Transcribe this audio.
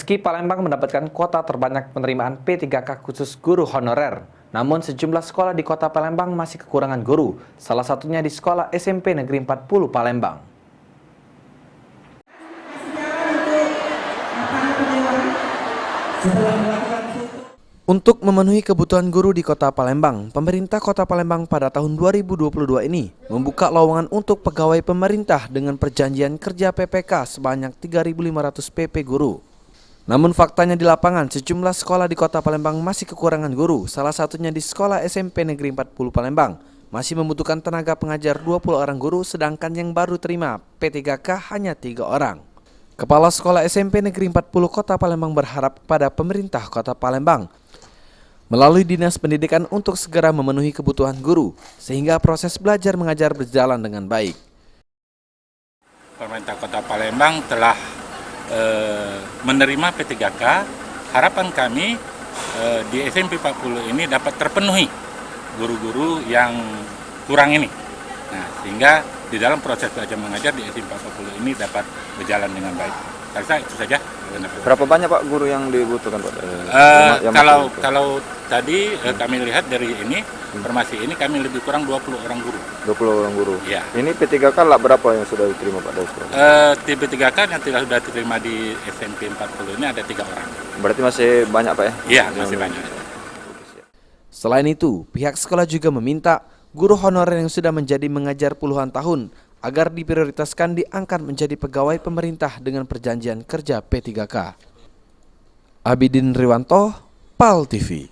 Meski Palembang mendapatkan kuota terbanyak penerimaan P3K khusus guru honorer, namun sejumlah sekolah di kota Palembang masih kekurangan guru, salah satunya di sekolah SMP Negeri 40 Palembang. Untuk memenuhi kebutuhan guru di kota Palembang, pemerintah kota Palembang pada tahun 2022 ini membuka lowongan untuk pegawai pemerintah dengan perjanjian kerja PPK sebanyak 3.500 PP guru. Namun faktanya di lapangan, sejumlah sekolah di kota Palembang masih kekurangan guru, salah satunya di sekolah SMP Negeri 40 Palembang. Masih membutuhkan tenaga pengajar 20 orang guru, sedangkan yang baru terima P3K hanya 3 orang. Kepala Sekolah SMP Negeri 40 Kota Palembang berharap kepada pemerintah Kota Palembang melalui Dinas Pendidikan untuk segera memenuhi kebutuhan guru, sehingga proses belajar mengajar berjalan dengan baik. Pemerintah Kota Palembang telah menerima P3K, harapan kami di SMP 40 ini dapat terpenuhi guru-guru yang kurang ini. Nah, sehingga di dalam proses belajar mengajar di SMP 40 ini dapat berjalan dengan baik. Saya itu saja. Berapa banyak Pak guru yang dibutuhkan Pak? Kalau tadi kami lihat dari ini informasi ini kami lebih kurang 20 orang guru. 20 orang guru. Ya. Ini P3K lah berapa yang sudah diterima Pak dari sekolah? P3K yang sudah diterima di SMP 40 ini ada 3 orang. Berarti masih banyak Pak ya? Iya, masih banyak. Selain itu, pihak sekolah juga meminta guru honorer yang sudah menjadi mengajar puluhan tahun agar diprioritaskan diangkat menjadi pegawai pemerintah dengan perjanjian kerja P3K. Abidin Riwanto, PAL TV.